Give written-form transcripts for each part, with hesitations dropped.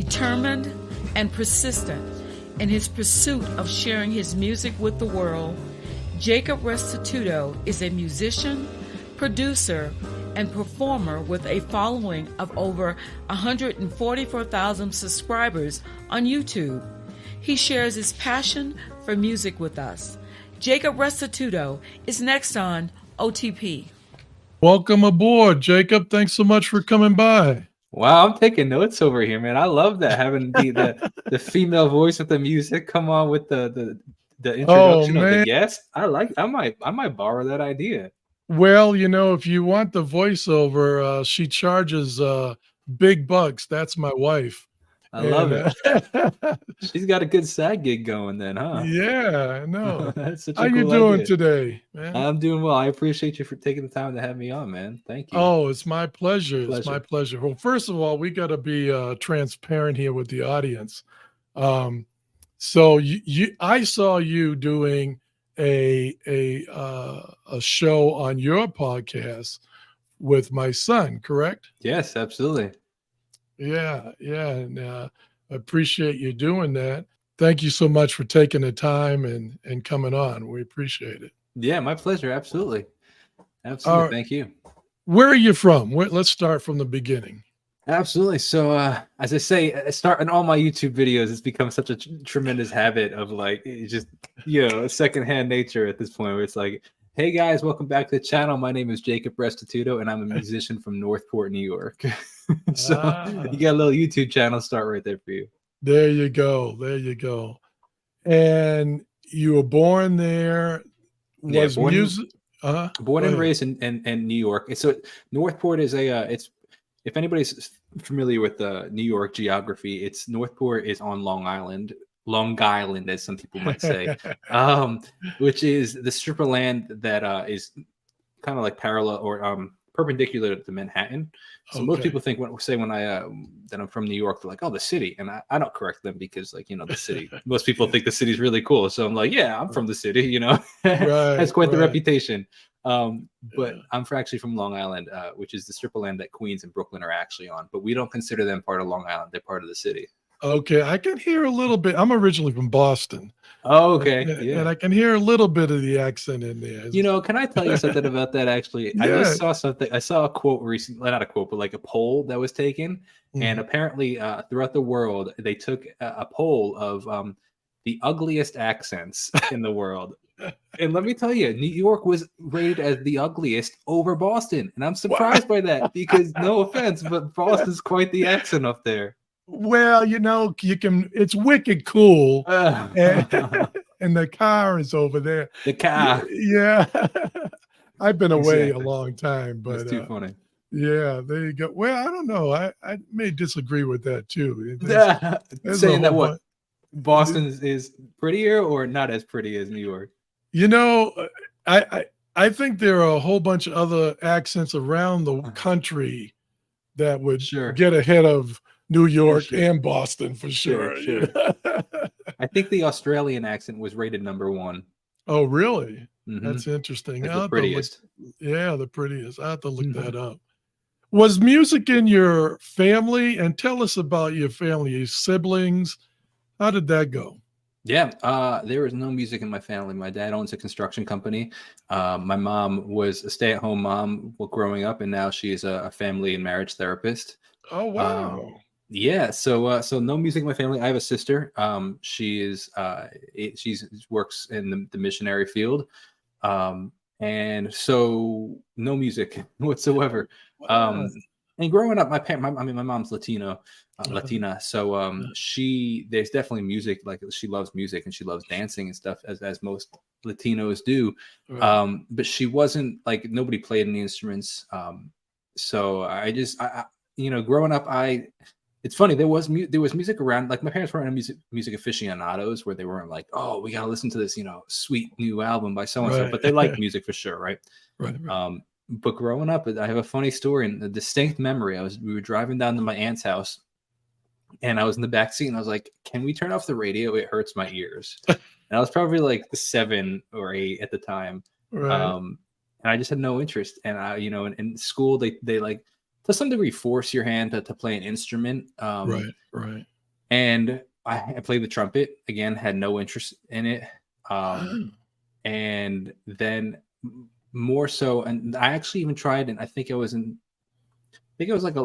determined, and persistent in his pursuit of sharing his music with the world, Jacob Restituto is a musician, producer, and performer with a following of over 144,000 subscribers on YouTube. He shares his passion for music with us. Jacob Restituto is next on OTP. Welcome aboard, Jacob. Thanks so much for coming by. Wow, I'm taking notes over here, man. I love that, having the female voice with the music come on with the introduction of the guest. I might borrow that idea. Well, if you want the voiceover, she charges big bucks. That's my wife. I love it. She's got a good side gig going then, huh? Yeah, I know. That's such a How cool you doing idea today, man? I'm doing well. I appreciate you for taking the time to have me on, man. Thank you. Oh, it's my pleasure. It's my pleasure. Well, first of all, we got to be transparent here with the audience. So I saw you doing a show on your podcast with my son, correct? Yes, absolutely. Yeah, and I appreciate you doing that. Thank you so much for taking the time and coming on. We appreciate it. Yeah, my pleasure. Absolutely. Thank you. Where are you from? Let's start from the beginning. Absolutely. So, as I say, starting all my YouTube videos, it's become such a tremendous habit of just, a secondhand nature at this point, where it's like, hey guys, welcome back to the channel. My name is Jacob Restituto, and I'm a musician from Northport, New York. So you got a little YouTube channel start right there for you. There you go. And you were born there. Born and raised in New York. So Northport is it's, if anybody's familiar with the New York geography, Northport is on Long Island, as some people might say, which is the strip of land that is kind of like parallel or perpendicular to Manhattan. So most people think that I'm from New York, they're like, oh, the city, and I don't correct them because the city. Most people think the city's really cool, so I'm like, yeah, I'm from the city. Has quite the reputation. But I'm actually from Long Island, which is the strip of land that Queens and Brooklyn are actually on. But we don't consider them part of Long Island; they're part of the city. Okay, I can hear a little bit. I'm originally from Boston. Oh, okay. And I can hear a little bit of the accent in there. Can I tell you something about that, actually? I just saw something. I saw a quote recently, not a quote, but like a poll that was taken. And apparently throughout the world, they took a poll of the ugliest accents in the world. And let me tell you, New York was rated as the ugliest over Boston. And I'm surprised by that because, no offense, but Boston's quite the accent up there. Well, it's wicked cool. And the car is over there. The car. Yeah. I've been away a long time, but it's too funny. Yeah, there you go. Well, I don't know. I may disagree with that too. Saying that what? Boston is prettier or not as pretty as New York? I think there are a whole bunch of other accents around the country that would get ahead of New York and Boston for sure. I think the Australian accent was rated #1. Oh, really? That's interesting. The prettiest. The prettiest. I have to look that up. Was music in your family? And tell us about your family, your siblings. How did that go? Yeah, there was no music in my family. My dad owns a construction company. My mom was a stay-at-home mom growing up, and now she is a family and marriage therapist. Oh, wow. Yeah, so no music in my family. I have a sister. She works in the missionary field, and so no music whatsoever. Wow. And growing up, my mom's Latina, so there's definitely music. Like, she loves music and she loves dancing and stuff, as most Latinos do. Right. But she wasn't like, nobody played any instruments. So I growing up, it's funny, there was music around. Like, my parents weren't music aficionados, where they weren't like, oh, we gotta listen to this sweet new album by so and so, but they like music for sure, right? Right. But growing up, I have a funny story and a distinct memory. We were driving down to my aunt's house, and I was in the back seat, and I was like, can we turn off the radio? It hurts my ears. And I was probably like 7 or 8 at the time. Right. And I just had no interest. And in school, they like, to some degree, force your hand to play an instrument. Right. And I played the trumpet again, had no interest in it. And then more so, and I actually even tried, and I think I was like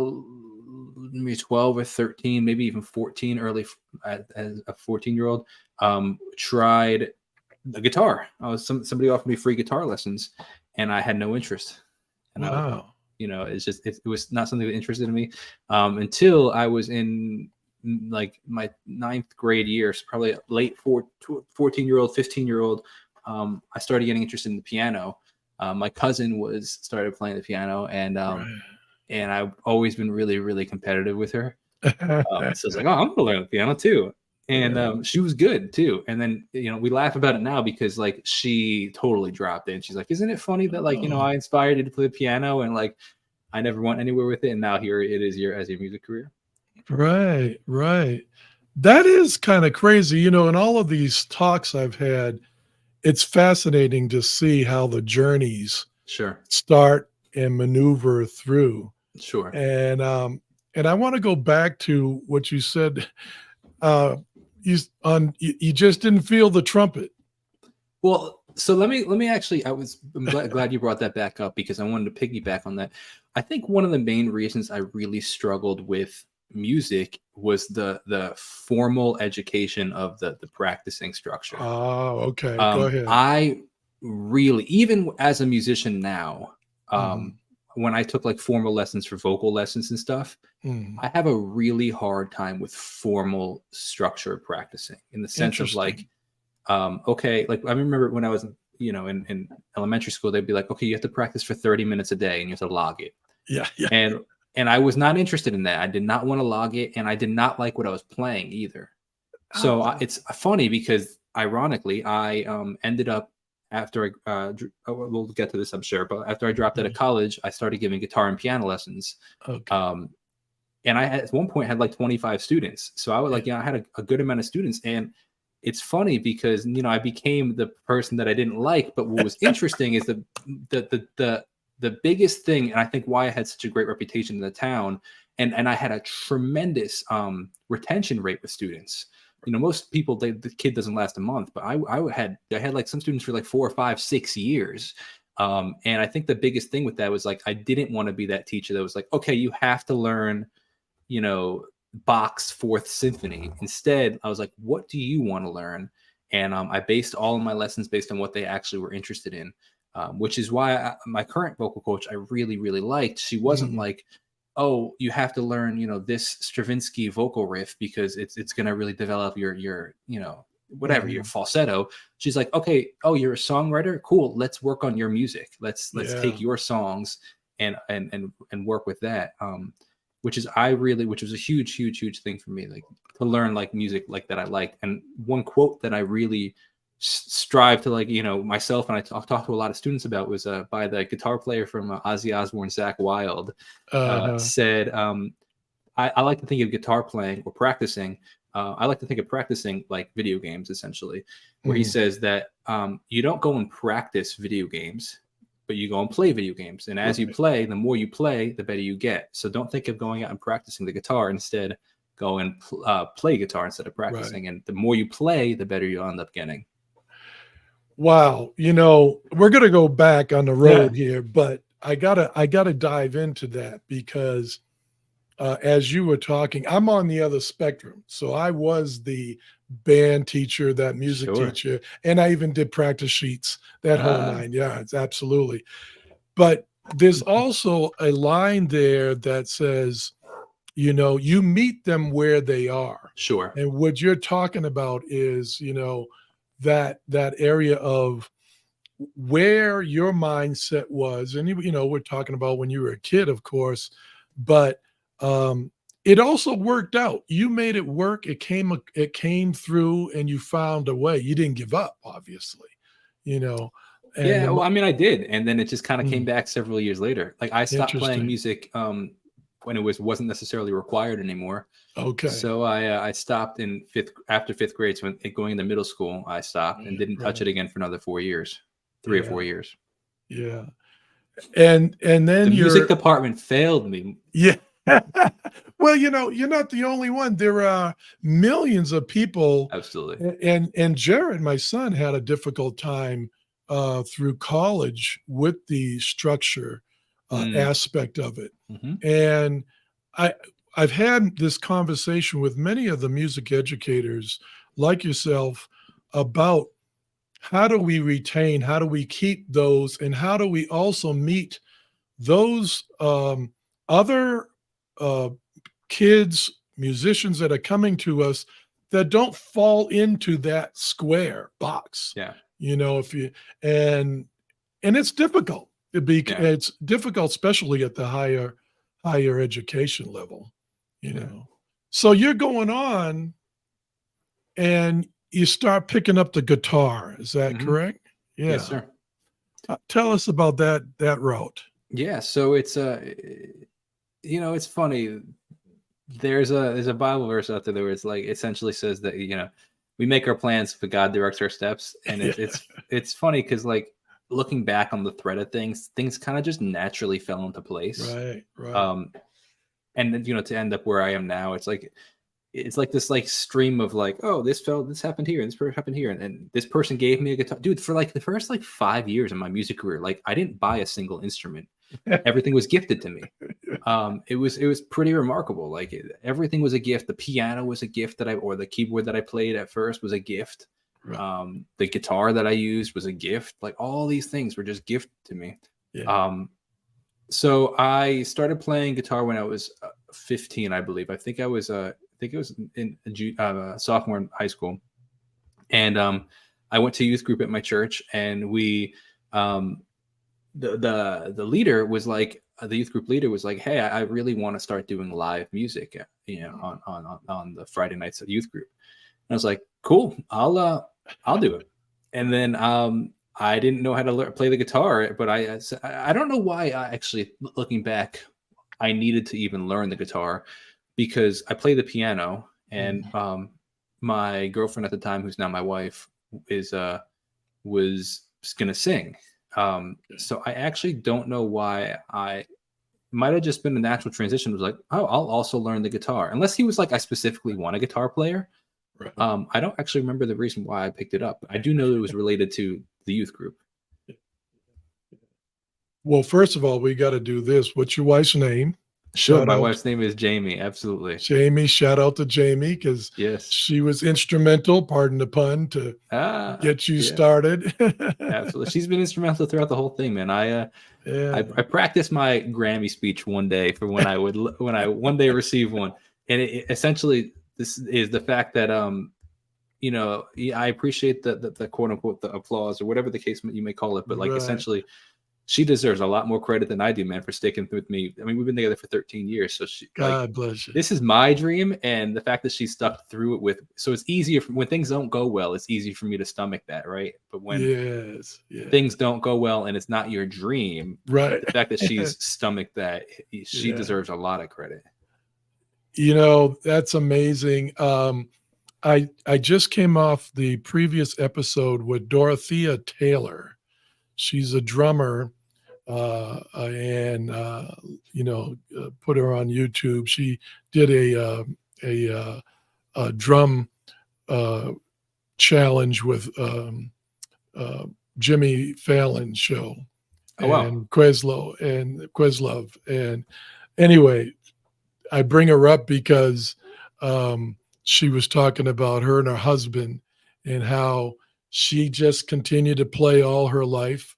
maybe 12 or 13, maybe even 14, early as a 14-year-old, tried the guitar. Somebody offered me free guitar lessons, and I had no interest. And wow. it was not something that interested in me until I was in like my 9th grade year, so probably late 14-year-old, 15-year-old. I started getting interested in the piano. My cousin started playing the piano, and I've always been really, really competitive with her. So I was like, oh, I'm gonna learn the piano too. And she was good too. And then we laugh about it now because like she totally dropped it. And she's like, isn't it funny that like I inspired you to play the piano and like I never went anywhere with it, and now here it is as your music career. Right. That is kind of crazy. In all of these talks I've had, it's fascinating to see how the journeys start and maneuver through. Sure. And I want to go back to what you said. You just didn't feel the trumpet. Well, so let me actually, I'm glad you brought that back up because I wanted to piggyback on that. I think one of the main reasons I really struggled with music was the formal education of the practicing structure. Oh, okay. Go ahead. I really, even as a musician now, when I took like formal lessons for vocal lessons and stuff, I have a really hard time with formal structure practicing in the sense of like, okay, like I remember when I was, in elementary school, they'd be like, okay, you have to practice for 30 minutes a day and you have to log it. Yeah. And I was not interested in that. I did not want to log it, and I did not like what I was playing either. So it's funny because ironically, I ended up after we'll get to this, I'm sure, but after I dropped out of college, I started giving guitar and piano lessons. Okay. And I at one point had like 25 students. So I was like, I had a good amount of students. And it's funny because, I became the person that I didn't like. But what was interesting is the biggest thing, and I think why I had such a great reputation in the town, and I had a tremendous retention rate with students. Most people, the kid doesn't last a month, but I had like some students for like 4 or 5, 6 years. And I think the biggest thing with that was like, I didn't want to be that teacher that was like, okay, you have to learn, Bach's Fourth Symphony. Instead, I was like, what do you want to learn? And I based all of my lessons based on what they actually were interested in, which is why my current vocal coach, I really, really liked. She wasn't like, oh, you have to learn, this Stravinsky vocal riff because it's going to really develop your whatever, your falsetto. She's like, okay, oh, you're a songwriter? Cool. Let's work on your music. Let's take your songs and work with that. Which was a huge, huge, huge thing for me, like to learn like music like that I liked. And one quote that I really strive to like, myself and I talk to a lot of students about was by the guitar player from Ozzy Osbourne, Zakk Wylde, said, I like to think of guitar playing or practicing. I like to think of practicing like video games, essentially, where he says that you don't go and practice video games, but you go and play video games. And as you play, the more you play, the better you get. So don't think of going out and practicing the guitar. Instead, go and play guitar instead of practicing. And the more you play, the better you end up getting. Wow. We're going to go back on the road here, but I gotta dive into that because as you were talking, I'm on the other spectrum. So I was the band teacher, that music teacher, and I even did practice sheets, that whole 9 yards. Absolutely. But there's also a line there that says, you meet them where they are. Sure. And what you're talking about is, that area of where your mindset was. And, we're talking about when you were a kid, of course, but it also worked out. You made it work. It came through and you found a way. You didn't give up, obviously, And well, I mean, I did. And then it just kind of came back several years later. Like I stopped playing music when it wasn't necessarily required anymore. Okay. So I stopped after fifth grade. So when going into middle school, I stopped and didn't touch it again for another 4 years, 3 or 4 years. Yeah. And then the music department failed me. Yeah. Well, you're not the only one. There are millions of people. Absolutely. And Jared, my son, had a difficult time through college with the structure aspect of it. Mm-hmm. And I've had this conversation with many of the music educators like yourself about how do we retain, how do we keep those, and how do we also meet those other kids, musicians that are coming to us that don't fall into that square box. Yeah. If you and it's difficult. It's difficult, especially at the higher education level. So you're going on, and you start picking up the guitar. Is that correct? Yeah. Yes, sir. Tell us about that route. Yeah. So it's it's funny. There's a Bible verse out there where it's like essentially says that we make our plans, but God directs our steps, and it's funny because like looking back on the thread of things kind of just naturally fell into place. Right. And then to end up where I am now, it's like this like stream of like, oh, this happened here, and this happened here, and this person gave me a guitar, dude. For like the first like 5 years of my music career, like I didn't buy a single instrument. Everything was gifted to me. It was pretty remarkable. Like everything was a gift. The piano was a gift or the keyboard that I played at first was a gift. Right. The guitar that I used was a gift. Like all these things were just gifted to me. Yeah. So I started playing guitar when I was 15, I believe. I think it was in sophomore in high school, and I went to youth group at my church, and we. The leader was like, the youth group leader was like, hey, I really want to start doing live music, on the Friday nights at youth group. And I was like, cool, I'll do it. And then I didn't know how to play the guitar, but I don't know why. Actually, looking back, I needed to even learn the guitar because I play the piano, and my girlfriend at the time, who's now my wife, was gonna sing. So I actually don't know why. I might have just been a natural transition. It was like, oh, I'll also learn the guitar, unless he was like, I specifically want a guitar player. Right. I don't actually remember the reason why I picked it up. I do know it was related to the youth group. Well, first of all, we got to do this. What's your wife's name? Sure. My wife's name is Jamie. Absolutely. Jamie. Shout out to Jamie, because she was instrumental, pardon the pun, to get you started. Absolutely. She's been instrumental throughout the whole thing, man. I practiced my Grammy speech one day for when I one day receive one. And essentially this is the fact that, I appreciate the quote unquote, the applause or whatever the case you may call it. But like essentially, she deserves a lot more credit than I do, man, for sticking with me. I mean, we've been together for 13 years. So God bless you. This is my dream. And the fact that she stuck through it so it's easier when things don't go well, it's easy for me to stomach that. Right. But when things don't go well and it's not your dream, right, the fact that she's stomached that, she deserves a lot of credit. That's amazing. I just came off the previous episode with Dorothea Taylor. She's a drummer, and put her on YouTube. She did a drum challenge with Jimmy Fallon's show, and Questlove. And anyway, I bring her up because she was talking about her and her husband and how she just continued to play all her life,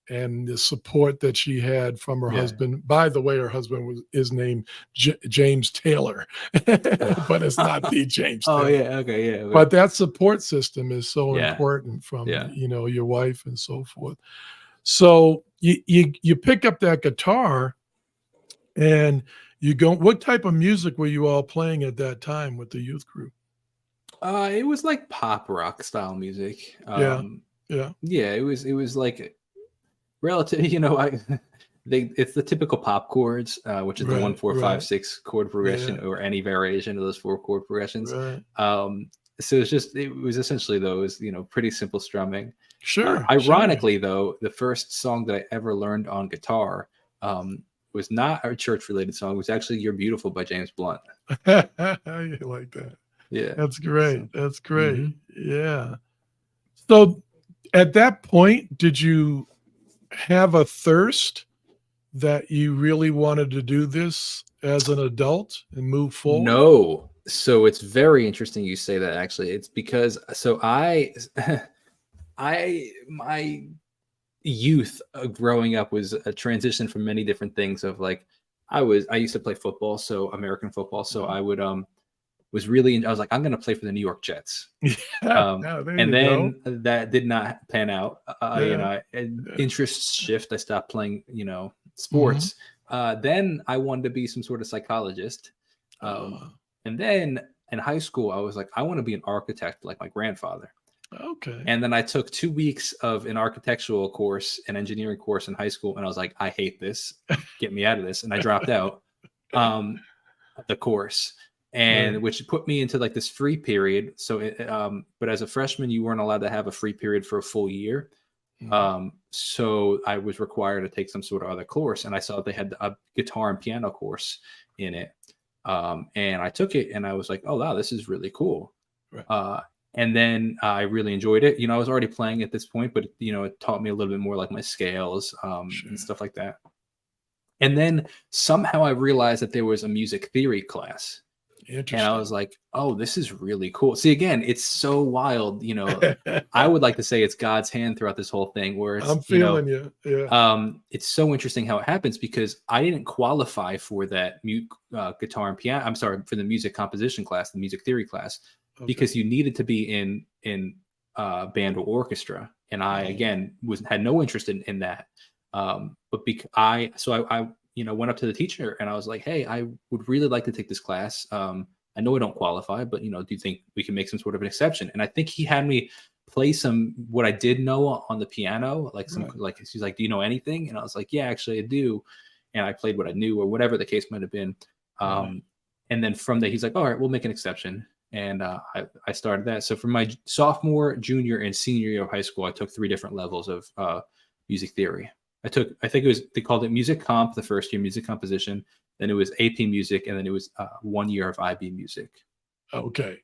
and the support that she had from her husband. By the way, her husband is named James Taylor, but it's not the James Taylor. Oh, yeah. Okay. Yeah. But that support system is so important from, your wife and so forth. So you pick up that guitar and you go, what type of music were you all playing at that time with the youth group? It was like pop rock style music. It was like relative, it's the typical pop chords, which is the 1, 4, 5, 6 chord progression, or any variation of those 4 chord progressions. Right. So it was essentially those, pretty simple strumming. Sure. Ironically, though, the first song that I ever learned on guitar was not a church related song. It was actually "You're Beautiful" by James Blunt. You like that? Yeah, that's great. That's great. Mm-hmm. Yeah. So at that point, did you have a thirst that you really wanted to do this as an adult and move forward? No. So it's very interesting you say that. Actually, it's because my youth growing up was a transition from many different things. Of like, I used to play football, so American football. So I would I was like, I'm going to play for the New York Jets. And then that did not pan out. Interests shift. I stopped playing, sports. Then I wanted to be some sort of psychologist. And then in high school, I was like, I want to be an architect like my grandfather. Okay. And then I took 2 weeks of an architectural course, an engineering course in high school. And I was like, I hate this. Get me out of this. And I dropped out the course. And which put me into like this free period. So, but as a freshman, you weren't allowed to have a free period for a full year. So I was required to take some sort of other course, and I saw they had a guitar and piano course in it. And I took it, and I was like, oh, wow, this is really cool. Right. And then I really enjoyed it. I was already playing at this point, but it taught me a little bit more like my scales and stuff like that. And then somehow I realized that there was a music theory class. And I was like, oh, this is really cool. See, again, it's so wild. I would like to say it's God's hand throughout this whole thing, where it's, I'm feeling you. Yeah. It's so interesting how it happens, because I didn't qualify for that guitar and piano. I'm sorry, for the music composition class, the music theory class, because you needed to be in band or orchestra. And I, again, had no interest in that. But I went up to the teacher and I was like, hey, I would really like to take this class. I know I don't qualify, but do you think we can make some sort of an exception? And I think he had me play what I did know on the piano, like she's like, do you know anything? And I was like, yeah, actually I do. And I played what I knew, or whatever the case might have been. And then from there, he's like, all right, we'll make an exception. And I started that. So for my sophomore, junior, and senior year of high school, I took 3 different levels of music theory. They called it music comp the first year, music composition. Then it was AP music, and then it was 1 year of IB music. Okay.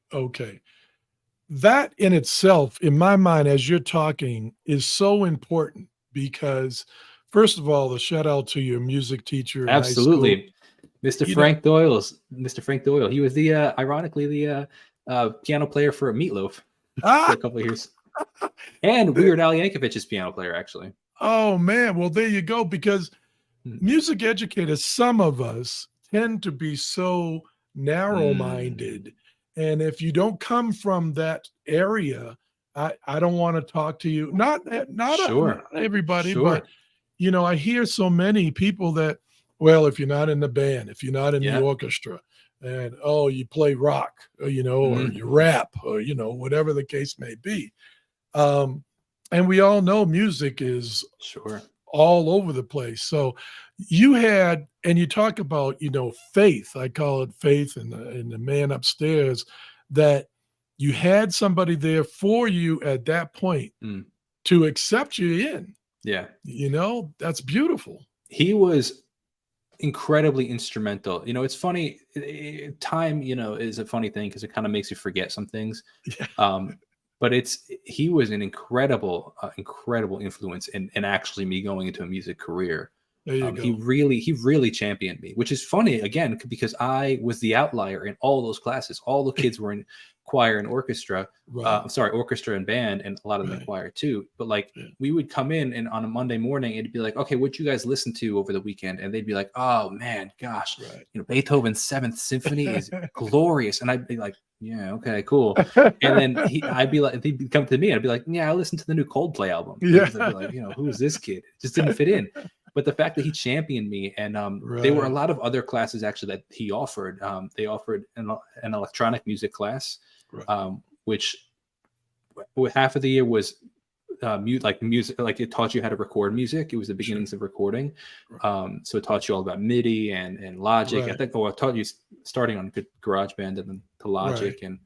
That in itself, in my mind, as you're talking, is so important, because first of all, the shout out to your music teacher. Absolutely. Mr. Frank Doyle. He was ironically the piano player for Meatloaf for a couple of years. And Weird Al Yankovic's piano player, actually. Oh, man. Well, there you go. Because music educators, some of us tend to be so narrow-minded. And if you don't come from that area, I don't want to talk to you. Not everybody, but, I hear so many people that, well, if you're not in the band, if you're not in the orchestra, and, you play rock, or you rap, or, whatever the case may be. And we all know music is all over the place. So you had, and you talk about, faith, I call it faith in the man upstairs, that you had somebody there for you at that point to accept you in. Yeah. That's beautiful. He was incredibly instrumental. It's funny. Time, is a funny thing, because it kind of makes you forget some things. Yeah. But he was an incredible influence in actually me going into a music career. There you go. He really championed me, which is funny, again, because I was the outlier in all those classes. All the kids were in choir and orchestra. Orchestra and band, and a lot of them in choir too. But we would come in, and on a Monday morning, it'd be like, okay, what'd you guys listen to over the weekend? And they'd be like, oh man, gosh, Beethoven's 7th Symphony is glorious. And I'd be like, yeah, okay, cool. And then he'd come to me, and I'd be like, yeah, I listened to the new Coldplay album. Yeah. I'd be like, who's this kid? It just didn't fit in. But the fact that he championed me, and there were a lot of other classes actually that he offered. They offered an electronic music class, which half of the year was music, like it taught you how to record music. It was the beginnings of recording. So it taught you all about MIDI and Logic. I think it taught you starting on GarageBand and then to Logic, and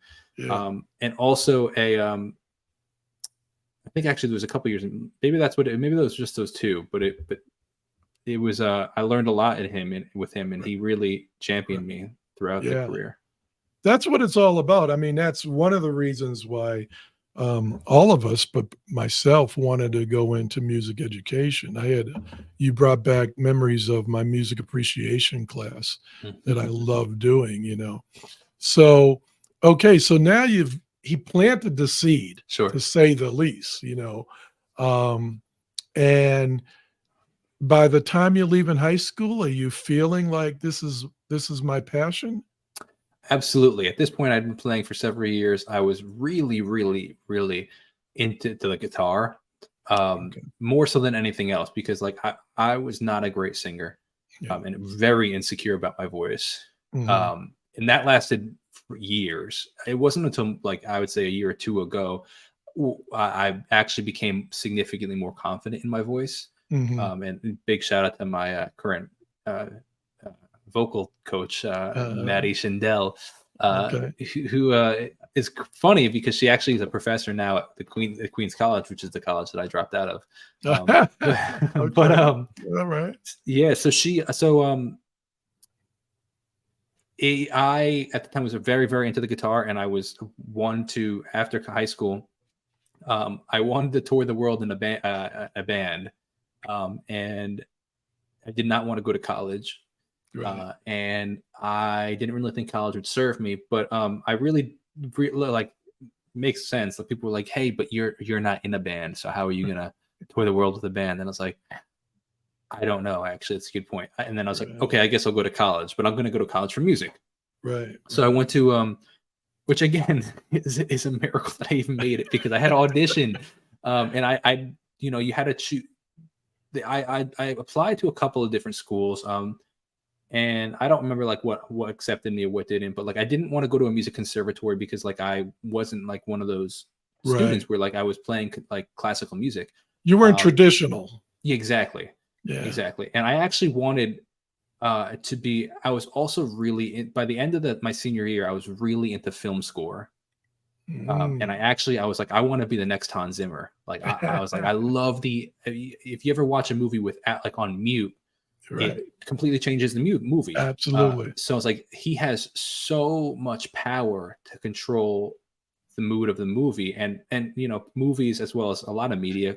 also I think actually there was a couple years, maybe that was just those 2, but it was I learned a lot with him, and he really championed me throughout the career. That's what it's all about. I mean, that's one of the reasons why all of us, but myself, wanted to go into music education. You brought back memories of my music appreciation class that I loved doing, you know. So, okay, so now he planted the seed, to say the least, you know. And by the time you're leaving high school, are you feeling like this is my passion? Absolutely. At this point, I'd been playing for several years. I was really, really, really into the guitar, more so than anything else, because like I was not a great singer, and very insecure about my voice. And that lasted for years. It wasn't until like I would say a year or two ago, I actually became significantly more confident in my voice. And big shout out to my current vocal coach, Maddie Schindel, who is funny because she actually is a professor now at the Queen's College, which is the college that I dropped out of. But all right, yeah. I at the time was very, very into the guitar, and I was after high school, I wanted to tour the world in a band, and I did not want to go to college. And I didn't really think college would serve me, but I really like makes sense. Like people were like, "Hey, but you're not in a band, so how are you gonna tour the world with a band?" And I was like, "I don't know. Actually, it's a good point." And then I was like, "Okay, I guess I'll go to college, but I'm gonna go to college for music." So I went to which again is a miracle that I even made it, because I had auditioned, and I you had to choose. I applied to a couple of different schools. And I don't remember like what accepted me or what didn't, but like I didn't want to go to a music conservatory because like I wasn't like one of those students where like I was playing like classical music. You weren't traditional. Yeah, exactly. Yeah, exactly. And I actually wanted to be. I was also really by the end of my senior year, I was really into film score. And I was like, I want to be the next Hans Zimmer. Like I was like, I love if you ever watch a movie like on mute. It completely changes the movie. Absolutely. So it's like he has so much power to control the mood of the movie, and movies as well as a lot of media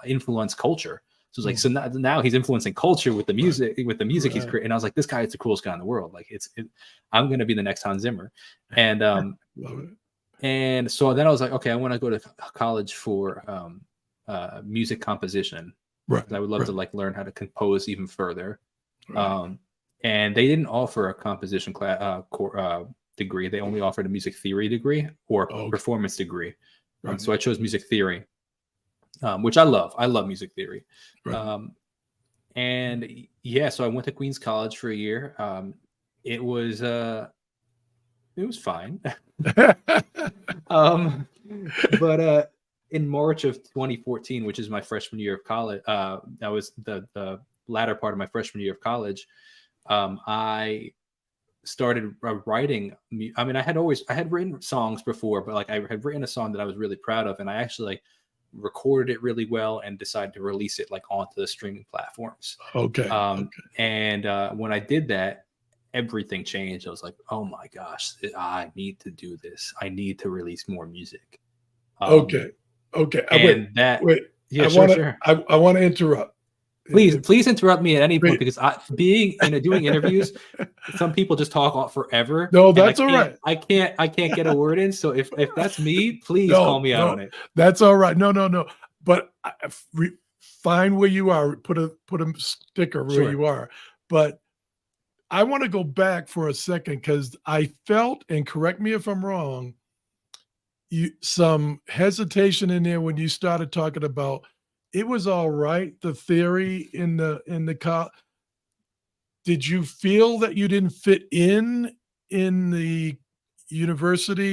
influence culture. So it's like so now he's influencing culture with the music he's creating. And I was like, this guy is the coolest guy in the world. Like I'm going to be the next Hans Zimmer. And love it. And so then I was like, okay, I want to go to college for music composition. I would love to like learn how to compose even further. And they didn't offer a composition degree. They only offered a music theory degree or performance degree. So I chose music theory, which I love. I love music theory. And yeah, so I went to Queen's College for a year. It was fine. But in March of 2014, which is my freshman year of college, that was the latter part of my freshman year of college, I started writing. I mean, I had written songs before, but like I had written a song that I was really proud of, and I actually like recorded it really well and decided to release it like onto the streaming platforms. And when I did that, everything changed. I was like, oh my gosh, I need to do this. I need to release more music. Okay. And wait. Yeah, sure. I want to interrupt. Please interrupt me at any point, because doing interviews, some people just talk forever. No, that's all right. I can't get a word in. So if that's me, please call me out on it. That's all right. No. But find where you are. Put a sticker where you are. But I want to go back for a second, because I felt, and correct me if I'm wrong, some hesitation in there when you started talking about it was all right, the theory in the did you feel that you didn't fit in the university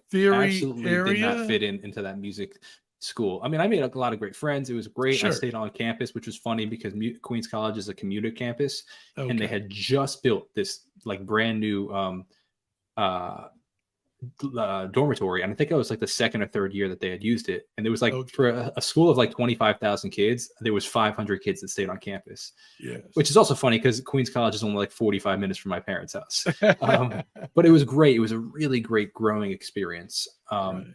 theory absolutely area? Did not fit into that music school. I mean, I made a lot of great friends. It was great. I stayed on campus, which was funny because Queen's College is a commuter campus, and they had just built this like brand new dormitory, and I think I was like the second or third year that they had used it. And it was like Okay. for a school of like 25,000 kids, there was 500 kids that stayed on campus. Yes. Which is also funny because Queens College is only like 45 minutes from my parents' house. But it was great. It was a really great growing experience. Right.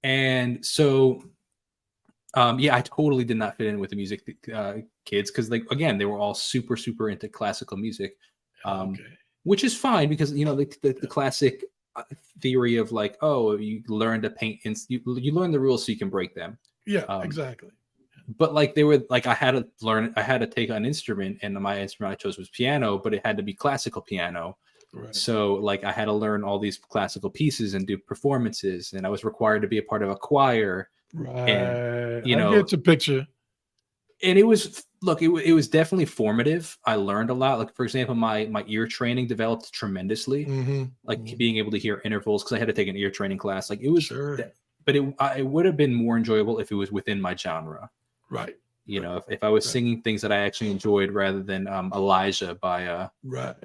And so, yeah, I totally did not fit in with the music kids because, like, again, they were all super, super into classical music, Okay. which is fine because, you know, the classic theory of like, oh, you learn to paint and you learn the rules so you can break them. Yeah, exactly. But like they were like, I had to take an instrument, and my instrument I chose was piano, but it had to be classical piano. Right. So like I had to learn all these classical pieces and do performances, and I was required to be a part of a choir. Right. And, you know, I get the picture. And it was, look, it was definitely formative. I learned a lot. Like, for example, my ear training developed tremendously. Like being able to hear intervals, because I had to take an ear training class. Like it was, but it would have been more enjoyable if it was within my genre. Right. You know, if I was singing things that I actually enjoyed rather than Elijah by right.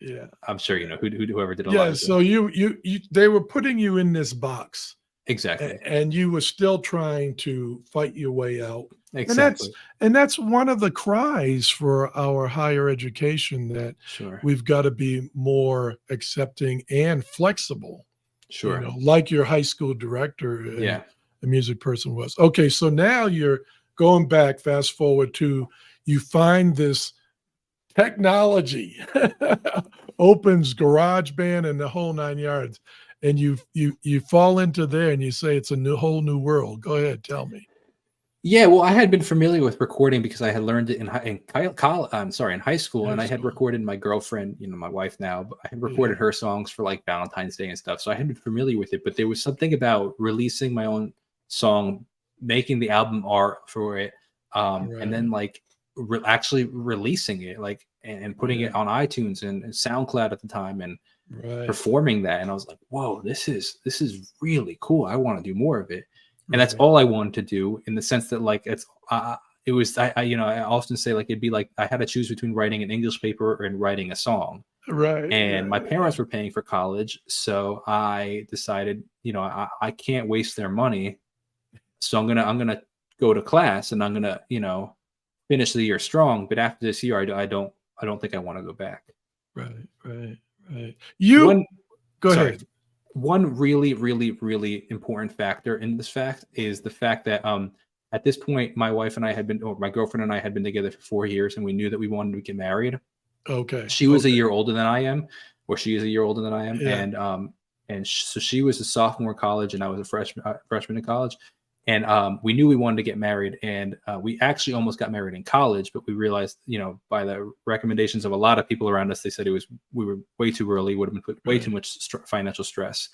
Yeah. I'm sure you know whoever did Elijah. Yeah. So you they were putting you in this box. Exactly. And you were still trying to fight your way out. Exactly. And that's one of the cries for our higher education, that we've got to be more accepting and flexible. Sure. You know, like your high school director and the music person was. Okay, so now you're going back, fast forward to, you find this technology, opens GarageBand and the whole 9 yards. And you fall into there and you say it's a whole new world. Go ahead, tell me. Yeah, well, I had been familiar with recording because I had learned it in high school, and I had recorded my girlfriend, you know, my wife now, but I had recorded her songs for like Valentine's Day and stuff. So I had been familiar with it, but there was something about releasing my own song, making the album art for it, and then like actually releasing it, like and putting it on iTunes and SoundCloud at the time, and performing that. And I was like, whoa, this is really cool. I want to do more of it. And that's all I wanted to do, in the sense that like it was you know, I often say like it'd be like I had to choose between writing an English paper and writing a song. And my parents were paying for college, so I decided, you know, I can't waste their money. So I'm gonna go to class, and I'm gonna, you know, finish the year strong. But after this year, I don't think I want to go back. Right. Go ahead. One really, really, really important factor in this fact is the fact that at this point, my girlfriend and I had been together for 4 years, and we knew that we wanted to get married. Okay. She was a year older than I am, or she is a year older than I am, so she was a sophomore in college, and I was a freshman in college. And we knew we wanted to get married, and we actually almost got married in college, but we realized, you know, by the recommendations of a lot of people around us, they said we were way too early, would have been put way too much financial stress.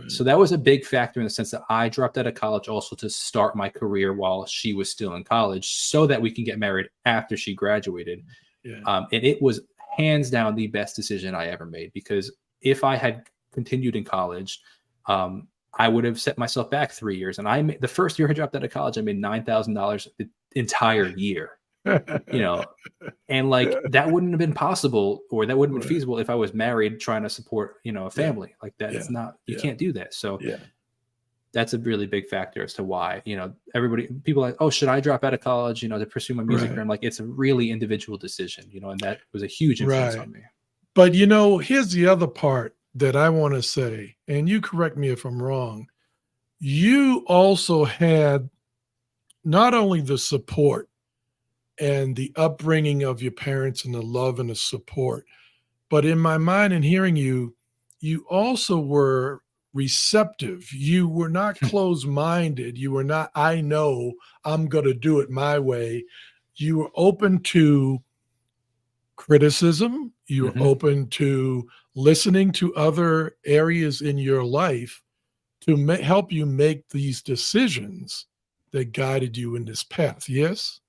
So that was a big factor, in the sense that I dropped out of college also to start my career while she was still in college, so that we can get married after she graduated. And it was hands down the best decision I ever made, because if I had continued in college, I would have set myself back 3 years. And the first year I dropped out of college, I made $9,000 the entire year, you know, and like that wouldn't have been possible, or that wouldn't have been feasible if I was married trying to support, you know, a family like that. It's not, you can't do that. So that's a really big factor as to why, you know, people are like, oh, should I drop out of college, you know, to pursue my music career? I'm like, it's a really individual decision, you know, and that was a huge influence on me. But, you know, here's the other part that I want to say, and you correct me if I'm wrong. You also had not only the support and the upbringing of your parents and the love and the support, but in my mind and hearing you, you also were receptive. You were not closed-minded. You were not, I know I'm going to do it my way. You were open to criticism. You were open to listening to other areas in your life to help you make these decisions that guided you in this path. Yes?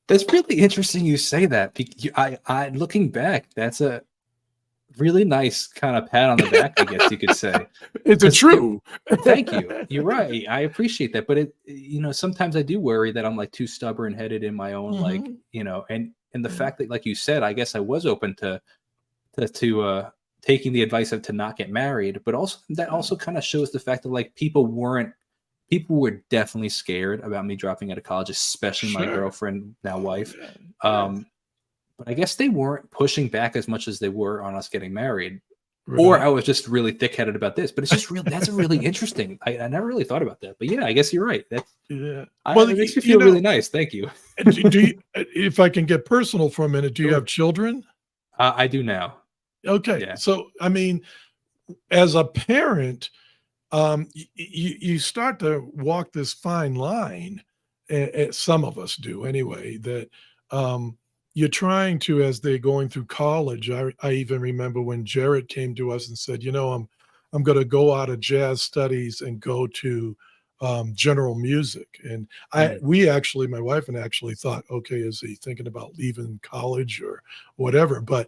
That's really interesting you say that. I looking back, that's a really nice kind of pat on the back, I guess you could say. It's true. Thank you. You're right. I appreciate that. But it, you know, sometimes I do worry that I'm like too stubborn headed in my own, like, you know, and the fact that, like you said, I guess I was open to taking the advice of to not get married, but also that also kind of shows the fact that like people were definitely scared about me dropping out of college, especially my girlfriend, now wife. But I guess they weren't pushing back as much as they were on us getting married. Right. Or I was just really thick-headed about this, but it's just real. That's a really interesting. I never really thought about that, but yeah, I guess you're right. That's well, it makes me feel really nice. Thank you. Do you, if I can get personal for a minute, do you have children? I do now. Okay, yeah. So I mean, as a parent, you start to walk this fine line. Some of us do anyway. That you're trying to, as they're going through college. I even remember when Jared came to us and said, I'm going to go out of jazz studies and go to general music. And we actually, my wife and I actually thought, okay, is he thinking about leaving college or whatever? But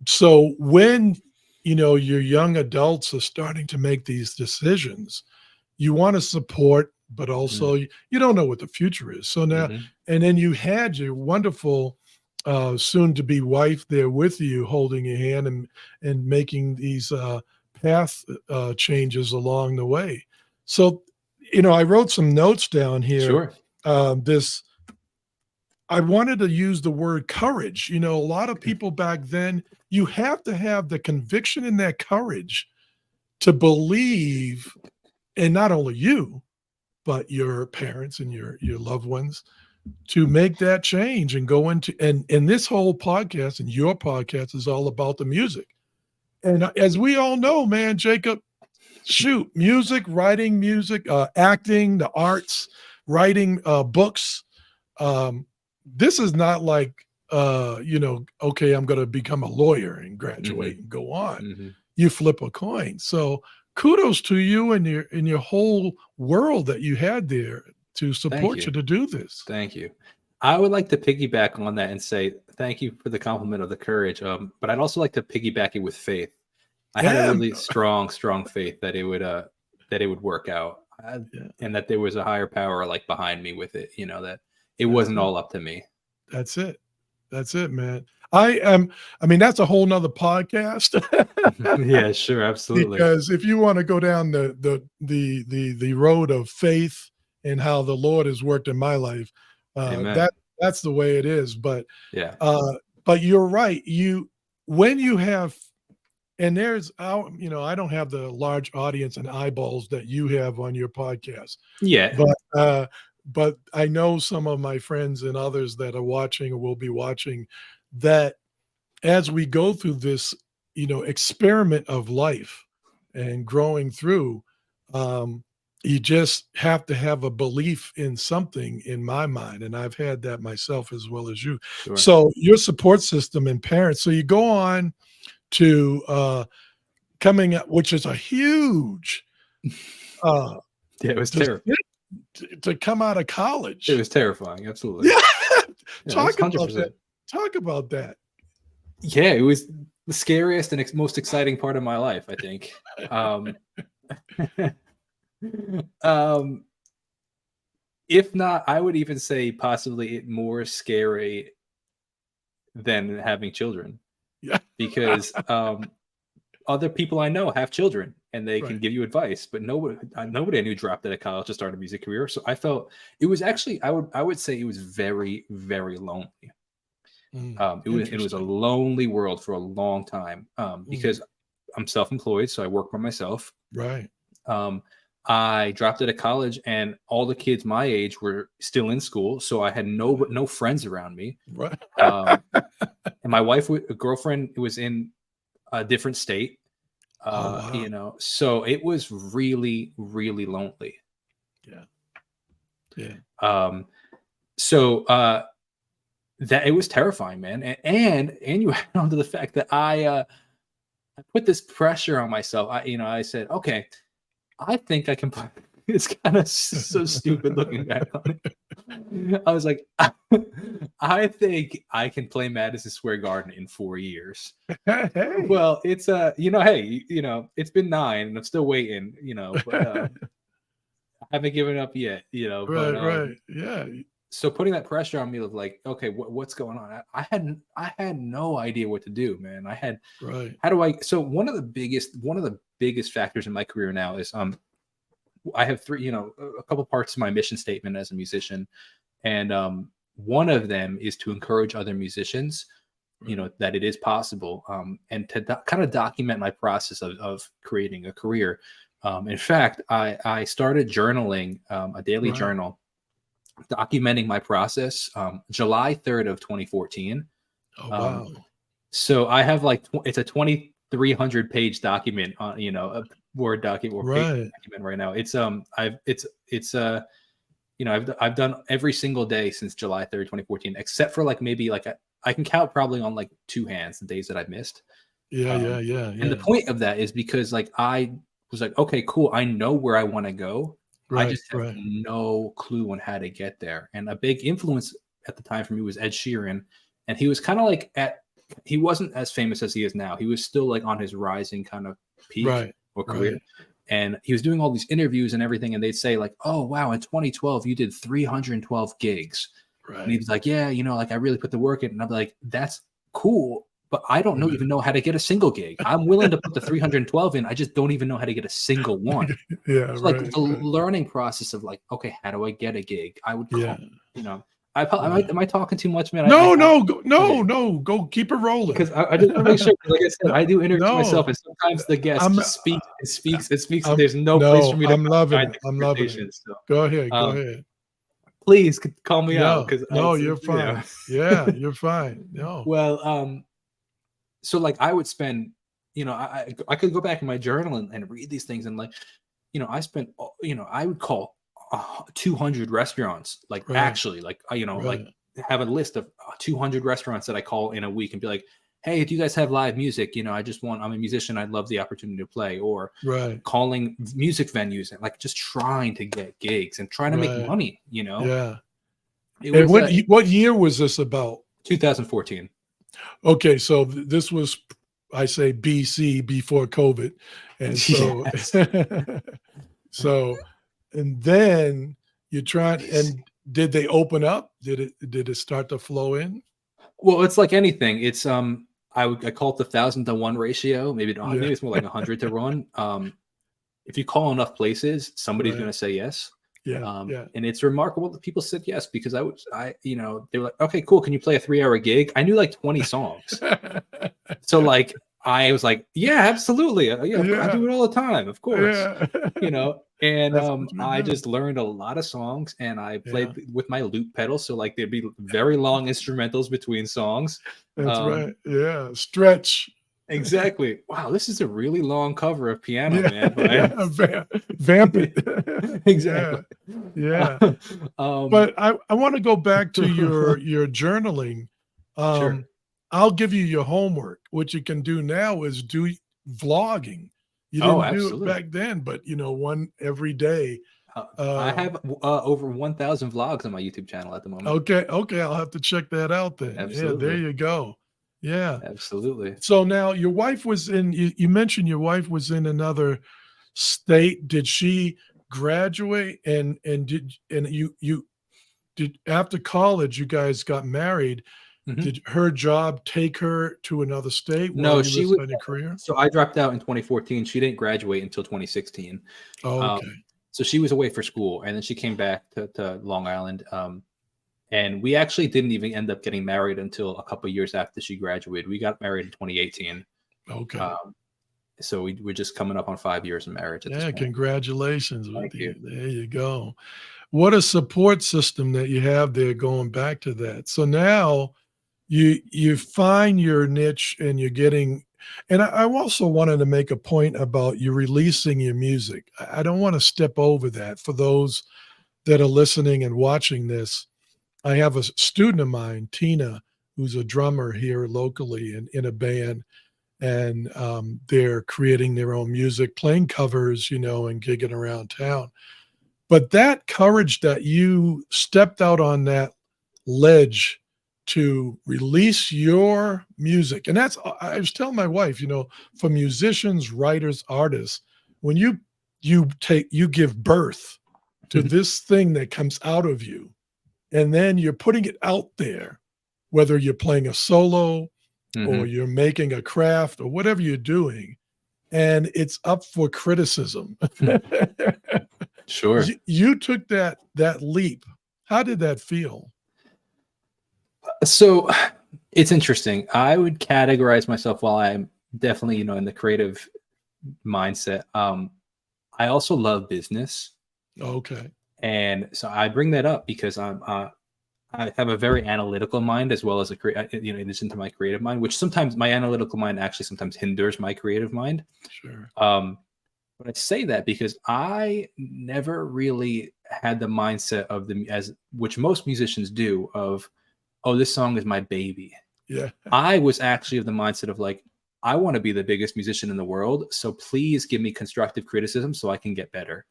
so when, your young adults are starting to make these decisions, you want to support, but also you don't know what the future is. So now, and then you had your wonderful soon to be wife there with you, holding your hand and making these path changes along the way. So, I wrote some notes down here. Sure. I wanted to use the word courage. A lot of people back then, you have to have the conviction and that courage to believe, and not only you, but your parents and your loved ones, to make that change and go into, and this whole podcast and your podcast is all about the music. And as we all know, man, Jacob, shoot, music, writing music, acting, the arts, writing books. This is not like, okay, I'm going to become a lawyer and graduate and go on. You flip a coin. So kudos to you and your whole world that you had there to support you to do this. Thank you. I would like to piggyback on that and say thank you for the compliment of the courage. But I'd also like to piggyback it with faith. I had a really strong faith that it would work out, and that there was a higher power like behind me with it. That it wasn't all up to me. That's it, man. I mean, that's a whole nother podcast. Yeah, sure, absolutely. Because if you want to go down the road of faith and how the Lord has worked in my life, that's the way it is. But but you're right. When you have, and I don't have the large audience and eyeballs that you have on your podcast. Yeah. But I know some of my friends and others that are watching or will be watching, that as we go through this, experiment of life and growing through, you just have to have a belief in something, in my mind. And I've had that myself as well as you. Sure. So your support system and parents. So you go on to coming up, which is a huge it was terrible to come out of college. It was terrifying. Absolutely. Talk about that. Yeah, it was the scariest and most exciting part of my life, I think. If not, I would even say possibly more scary than having children. Yeah. Because other people I know have children and they can give you advice, but nobody I knew dropped out of college to start a music career. So I felt it was actually, I would say it was very, very lonely. It was a lonely world for a long time because I'm self-employed, so I work by myself. Right. I dropped out of college, and all the kids my age were still in school, so I had no friends around me. Right. And my wife, girlfriend, was in a different state. Wow. So it was really, really lonely. Yeah. So that it was terrifying, man. And you add on to the fact that I put this pressure on myself. I said, okay, I think I can play. It's kind of so stupid looking back on it. I was like, I think I can play Madison Square Garden in 4 years. Hey. Well, it's it's been 9 and I'm still waiting, but I haven't given up yet, Right. Yeah. so putting that pressure on me of like, okay, what's going on? I had no idea what to do, man. I had, right. How do I? So one of the biggest factors in my career now is I have three, a couple parts of my mission statement as a musician, and one of them is to encourage other musicians, that it is possible, and to kind of document my process of creating a career. In fact, I started journaling, a daily journal, documenting my process, July 3rd of 2014. Oh, wow. So I have it's a 2,300 page document on, a Word document or page document right now. I've done every single day since July 3rd, 2014, except for maybe I can count probably on two hands the days that I've missed. Yeah. And the point of that is because I was like, okay, cool. I know where I want to go. I just have no clue on how to get there. And a big influence at the time for me was Ed Sheeran. And he was kind of he wasn't as famous as he is now. He was still on his rising kind of peak or career. Right. And he was doing all these interviews and everything. And they'd say oh, wow, in 2012, you did 312 gigs. Right. And he was like, yeah, I really put the work in. And I'm like, that's cool. But I don't even know how to get a single gig. I'm willing to put the 312 in. I just don't even know how to get a single one. Yeah. So the learning process of okay, how do I get a gig? I would call, am I talking too much, man? No, go keep it rolling. Because I just want to make sure, like I said, I do interviews myself, and sometimes the guest just speaks, and there's no place for me to. I'm loving it. So. Go ahead. Please call me out because you're fine. Yeah, you're fine. No. Well, so I would spend, I could go back in my journal and read these things, and I spent, I would call 200 restaurants, actually, have a list of 200 restaurants that I call in a week and be like, hey, do you guys have live music? I'm a musician. I'd love the opportunity to play, or calling music venues and just trying to get gigs and trying to make money, Yeah. And what year was this about? 2014. Okay. So this was, I say BC, before COVID. And so, yes. And then you tried, and did they open up? Did it start to flow in? Well, it's like anything. It's I call it the 1,000 to 1 ratio. Maybe it's more like 100 to 1. If you call enough places, somebody's going to say yes. Yeah. And it's remarkable that people said yes, because they were like, okay, cool. Can you play a 3-hour gig? I knew 20 songs. So I was like, yeah, absolutely. I do it all the time, of course. Yeah. And I just learned a lot of songs, and I played with my loop pedal. So there'd be very long instrumentals between songs. That's right. Yeah. Stretch. Exactly. Wow, this is a really long cover of piano, man. Right? Vamp it. Exactly. Yeah. But I want to go back to your journaling. Sure. I'll give you your homework. What you can do now is do vlogging. You didn't do it back then, but one every day. I have over 1,000 vlogs on my YouTube channel at the moment. Okay. I'll have to check that out then. Absolutely. Yeah, there you go. Yeah, absolutely. So now your wife was you mentioned your wife was in another state. Did she graduate and you did after college, you guys got married? Mm-hmm. Did her job take her to another state? No, she was in a career. So I dropped out in 2014. She didn't graduate until 2016. Oh, okay. So she was away for school, and then she came back to Long Island. And we actually didn't even end up getting married until a couple of years after she graduated. We got married in 2018. Okay. So we're just coming up on 5 years of marriage. Yeah, congratulations. Thank you. There you go. What a support system that you have there, going back to that. So now you find your niche, and you're getting, and I also wanted to make a point about you releasing your music. I don't want to step over that for those that are listening and watching this. I have a student of mine, Tina, who's a drummer here locally in a band, and they're creating their own music, playing covers, and gigging around town. But that courage that you stepped out on that ledge to release your music, and I was telling my wife, for musicians, writers, artists, when you give birth to this thing that comes out of you, and then you're putting it out there, whether you're playing a solo or you're making a craft or whatever you're doing, and it's up for criticism. Sure. You took that leap. How did that feel? So it's interesting. I would categorize myself, while I'm definitely, in the creative mindset, I also love business. Okay. And so I bring that up because I have a very analytical mind, as well as in addition to my creative mind, which sometimes my analytical mind actually sometimes hinders my creative mind. Sure. But I say that because I never really had the mindset of which most musicians do, of, oh, this song is my baby. Yeah. I was actually of the mindset of like, I want to be the biggest musician in the world, so please give me constructive criticism so I can get better.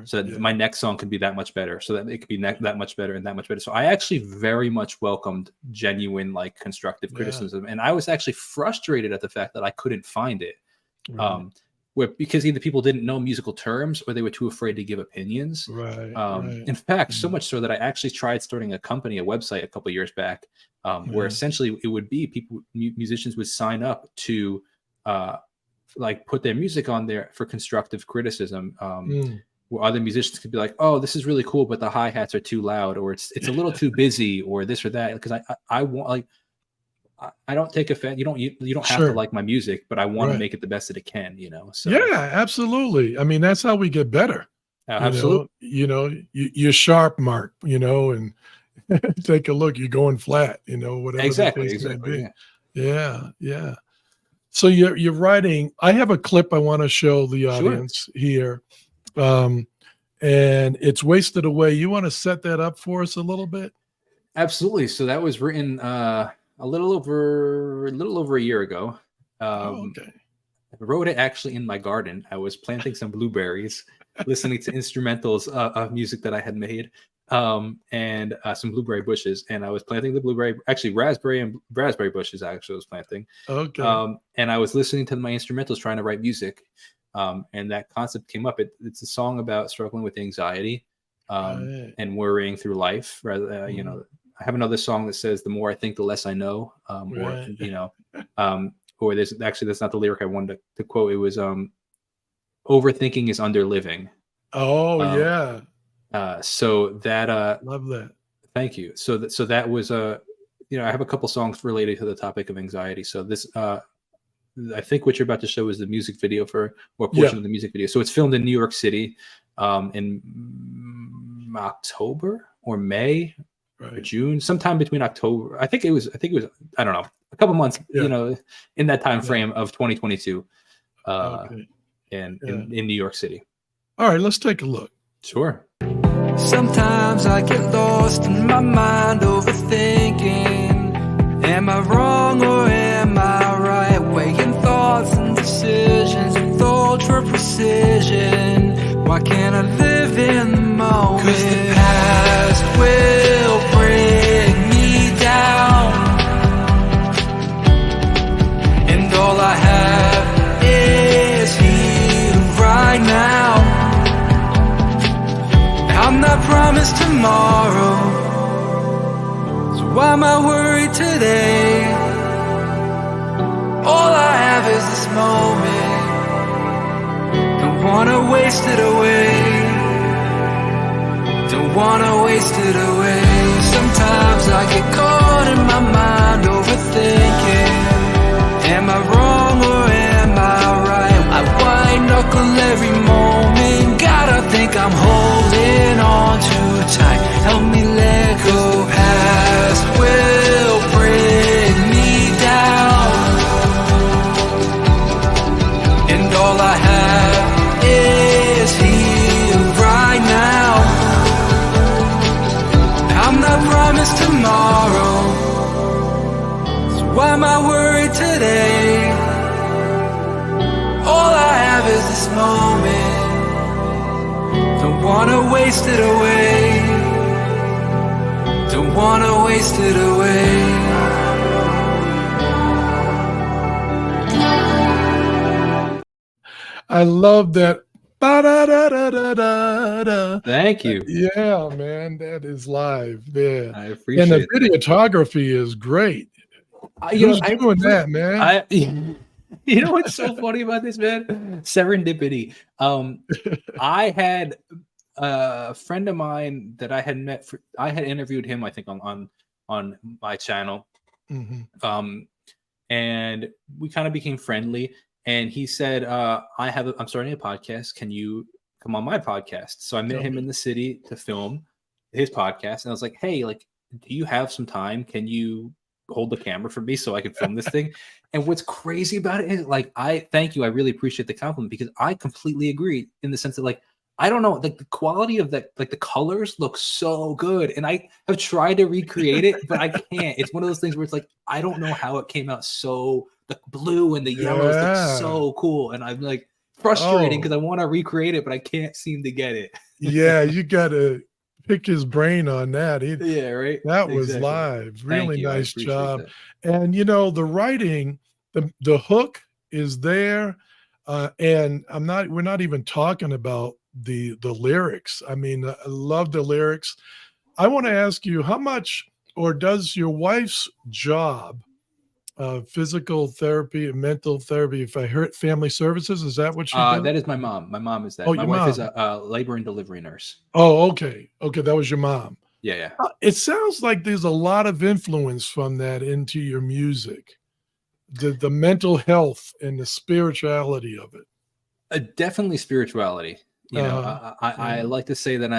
So that my next song could be that much better, so that it could be that much better and that much better. So I actually very much welcomed genuine, like, constructive criticism. And I was actually frustrated at the fact that I couldn't find it. Right. Because either people didn't know musical terms or they were too afraid to give opinions. Right. In fact, so much so that I actually tried starting a website a couple of years back, where essentially it would be musicians would sign up to like put their music on there for constructive criticism, where other musicians could be like, oh, this is really cool, but the hi-hats are too loud, or it's a little too busy, or this or that. Because I want, like, I don't take offense. You don't have to like my music, but I want to make it the best that it can, So yeah, absolutely. I mean, that's how we get better. Absolutely. You're sharp, Mark, and take a look, you're going flat, whatever exactly, the case may be. Yeah. So you're writing. I have a clip I want to show the audience here. And it's Wasted Away. You want to set that up for us a little bit? Absolutely. So that was written a little over a year ago. Okay. I wrote it actually in my garden. I was planting some blueberries, listening to instrumentals of music that I had made, and some blueberry bushes. And I was planting the raspberry bushes. Actually, I was planting. Okay. And I was listening to my instrumentals, trying to write music. And that concept came up. It's a song about struggling with anxiety and worrying through life. Rather, I have another song that says, "The more I think, the less I know," or that's not the lyric I wanted to quote. It was, "Overthinking is underliving." Oh, yeah. So that, love that. Thank you. So that was I have a couple songs related to the topic of anxiety. So this, I think what you're about to show is the music video or portion of the music video. So it's filmed in New York City, in October or May. Or June, sometime between October. I think it was, I don't know, a couple months, in that time frame of 2022, in New York City. All right, let's take a look. Sure. Sometimes I get lost in my mind, overthinking. Am I wrong or am I right? Weighing thoughts and decisions with ultra precision. Why can't I live in the moment? 'Cause the past will bring me down, and all I have is here right now. I'm not promised tomorrow, so why am I worried today? All I have is this moment. Don't wanna waste it away. Don't wanna waste it away. Sometimes I get caught in my mind, overthinking. Am I wrong or am I right? I white knuckle every moment. Gotta think I'm holding on too tight. Help me let go. Past will bring me down, and all I have is here right now. I'm not promised tomorrow, so why am I worried today? All I have is this moment. Don't wanna waste it away. Don't wanna waste it away. I love that Ba-da-da-da-da-da. Thank you. Yeah, man, that is live there. I And the appreciate that. videography is great. Who's doing that, man? You know what's so funny about this, man? Serendipity. I had a friend of mine that I had met. I had interviewed him, I think, on my channel, and we kind of became friendly. And he said, I'm starting a podcast. Can you come on my podcast? So I met him in the city to film his podcast, and I was like, hey, like, do you have some time? Can you hold the camera for me so I can film this thing? And what's crazy about it is, like, thank you. I really appreciate the compliment, because I completely agree in the sense that, like, I don't know, like, the quality of that, like, the colors look so good. And I have tried to recreate it, but I can't. It's one of those things where it's like, I don't know how it came out. So the blue and the yellows look so cool. And I'm like frustrating because I want to recreate it, but I can't seem to get it. Yeah, you got to pick his brain on that. Yeah, right. That was live. Really nice job. That. And the writing, the hook is there, and we're not even talking about the lyrics. I mean, I love the lyrics. I want to ask you, how much, or does your wife's job, physical therapy and mental therapy, if I heard family services, is that what she does? That is my mom. My mom is that. Oh, my wife is a labor and delivery nurse. Oh, okay. That was your mom. Yeah. It sounds like there's a lot of influence from that into your music, the mental health and the spirituality of it. Definitely spirituality. I like to say that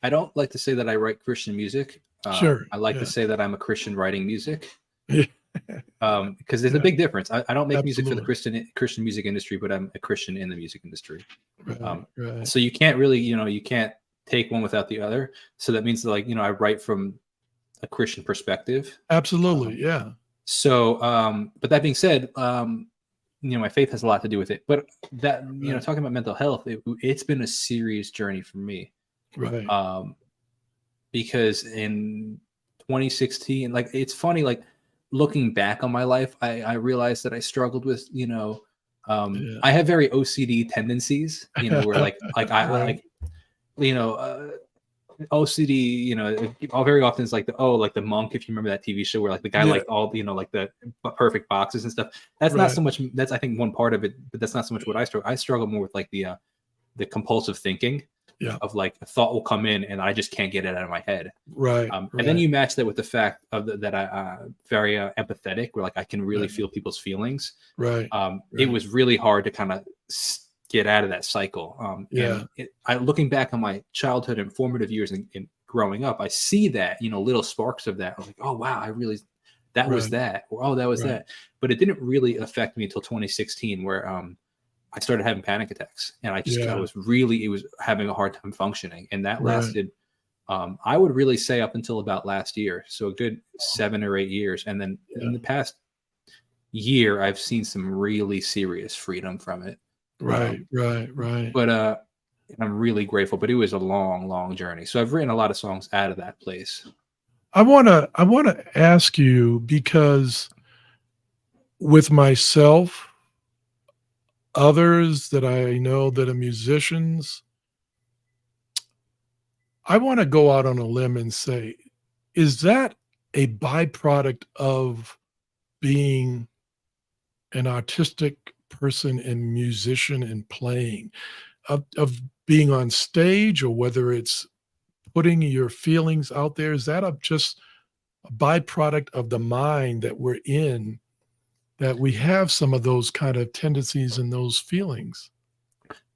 I don't like to say that I write Christian music. Sure. I like to say that I'm a Christian writing music. Because there's a big difference. I don't make music for the Christian music industry, but I'm a Christian in the music industry. Right. So you can't really, you can't take one without the other. So that means that, like, I write from a Christian perspective. Absolutely. Yeah. So, but that being said, my faith has a lot to do with it. But that, talking about mental health, it's been a serious journey for me. Right. Because in 2016, like, it's funny, like, looking back on my life, I realized that I struggled with, I have very OCD tendencies, where like OCD, very often it's like the Monk, if you remember that TV show where, like, the guy liked all, like the perfect boxes and stuff. That's not so much, that's, I think, one part of it, but that's not so much what I struggle. I struggle more with, like, the compulsive thinking. Of, like, a thought will come in and I just can't get it out of my head. Right. And then you match that with the fact of that I very empathetic, where, like, I can really feel people's feelings. Right. It was really hard to kind of get out of that cycle. And looking back on my childhood and formative years and growing up, I see that, little sparks of that. I was like, oh wow, that was that, or oh, that was that. But it didn't really affect me until 2016, where I started having panic attacks, and I was having a hard time functioning. And that lasted, I would really say, up until about last year. So a good 7 or 8 years. And then in the past year, I've seen some really serious freedom from it. Right. But I'm really grateful, but it was a long, long journey. So I've written a lot of songs out of that place. I want to ask you, because with myself, others that I know that are musicians, I want to go out on a limb and say, is that a byproduct of being an artistic person and musician and playing, of being on stage, or whether it's putting your feelings out there? Is that just a byproduct of the mind that we're in, that we have some of those kind of tendencies and those feelings?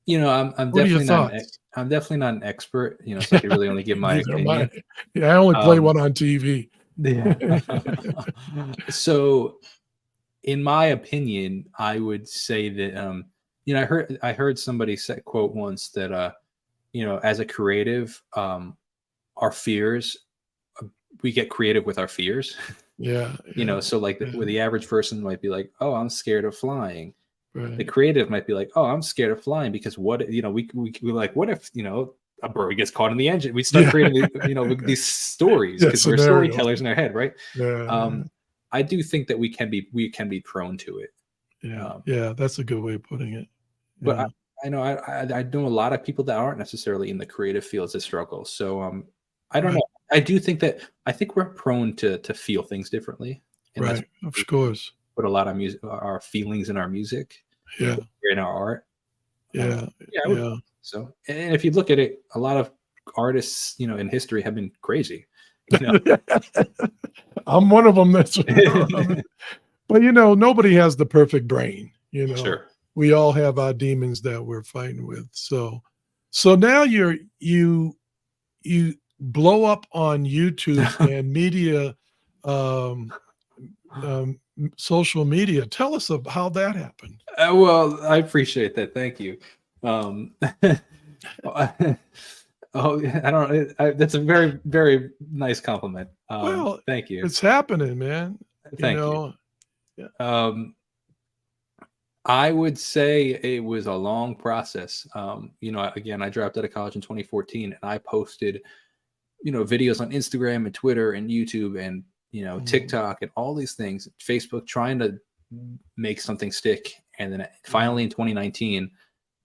I'm definitely not an expert, so I can really only give my opinion. I only play one on TV. Yeah. So in my opinion, I would say that, I heard somebody quote once that, as a creative, our fears, we get creative with our fears. Yeah. So, like, where the average person might be like, oh, I'm scared of flying. Right. The creative might be like, oh, I'm scared of flying because what, we like, what if, a bird gets caught in the engine? We start creating, these stories because we're storytellers in our head, right? Yeah. I do think that we can be prone to it. Yeah. That's a good way of putting it. But I know I know a lot of people that aren't necessarily in the creative fields that struggle. So I don't know. I do think that we're prone to feel things differently. And right. Of course. Put a lot of music, our feelings in our music, yeah, in our art. Yeah. So, and if you look at it, a lot of artists, in history have been crazy. I'm one of them. That's but nobody has the perfect brain. Sure. We all have our demons that we're fighting with. So now you blow up on YouTube and media, social media. Tell us about how that happened. Well, I appreciate that. Thank you. I don't. That's a very, very nice compliment. Well, thank you. It's happening, man. Thank you. Yeah. I would say it was a long process. Again, I dropped out of college in 2014, and I posted, videos on Instagram and Twitter and YouTube and TikTok and all these things, Facebook, trying to make something stick. And then finally in 2019,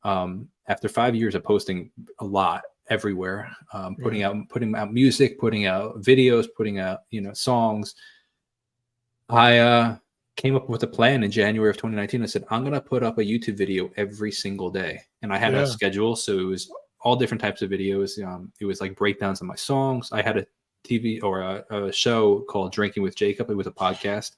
after 5 years of posting a lot everywhere, putting out music, putting out videos, putting out songs, I came up with a plan in January of 2019. I said, I'm going to put up a YouTube video every single day. And I had a schedule. So it was all different types of videos. It was like breakdowns of my songs. I had a TV or a show called Drinking with Jacob. It was a podcast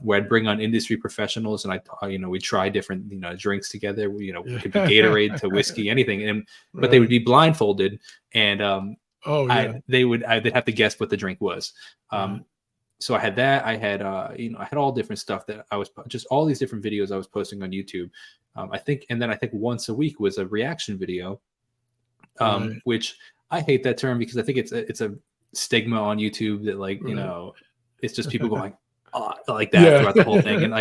where I'd bring on industry professionals and we try different, drinks together. It could be Gatorade to whiskey, anything. But they would be blindfolded and they'd have to guess what the drink was. So I had that. I had I had all different stuff that I was just all these different videos I was posting on YouTube. I think once a week was a reaction video, which I hate that term because I think it's a stigma on YouTube that it's just people going like that throughout the whole thing. And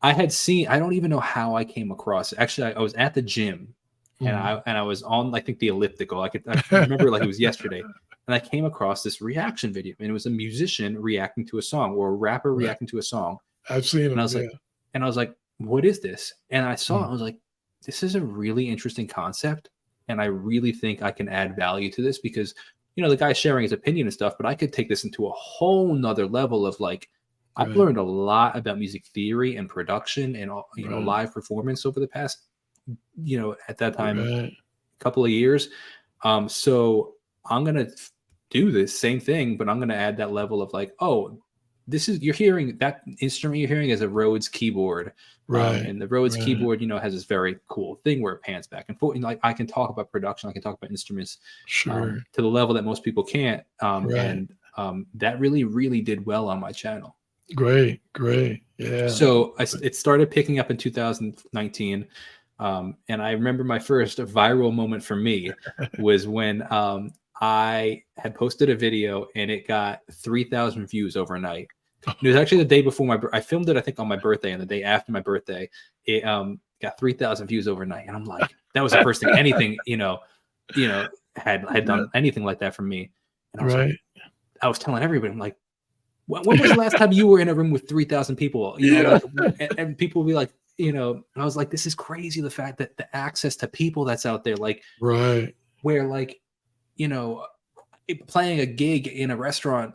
I had seen, I don't even know how I came across it. Actually, I was at the gym and I was on, I think, the elliptical. I remember like it was yesterday. And I came across this reaction video, and it was a musician reacting to a song or a rapper reacting to a song. I've seen it. And I was like, what is this? And I saw it. I was like, this is a really interesting concept. And I really think I can add value to this because, the guy's sharing his opinion and stuff, but I could take this into a whole nother level of I've learned a lot about music theory and production and, live performance over the past, at that time, couple of years. So I'm going to do this same thing, but I'm going to add that level of you're hearing that instrument you're hearing is a Rhodes keyboard. Right. And the Rhodes keyboard, has this very cool thing where it pans back and forth. I can talk about production. I can talk about instruments to the level that most people can't. And that really, really did well on my channel. Great. Yeah. So it started picking up in 2019. And I remember my first viral moment for me was when I had posted a video and it got 3,000 views overnight. It was actually the day before I filmed it, I think, on my birthday, and the day after my birthday, it got 3,000 views overnight. And I'm like, that was the first thing anything, had done anything like that for me. And I was like, I was telling everybody, I'm like, when was the last time you were in a room with 3,000 people? And people would be like, and I was like, this is crazy. The fact that the access to people that's out there, where playing a gig in a restaurant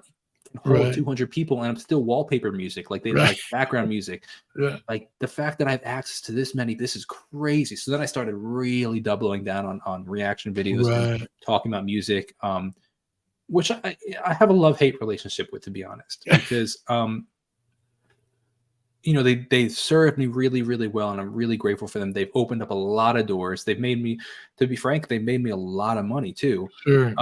can hold 200 people and I'm still wallpaper music. They like background music. Yeah. The fact that I have access to this many, this is crazy. So then I started really doubling down on reaction videos and talking about music, which I have a love-hate relationship with, to be honest, because, they served me really, really well, and I'm really grateful for them. They've opened up a lot of doors. They've made me, to be frank, they've made me a lot of money too. Sure.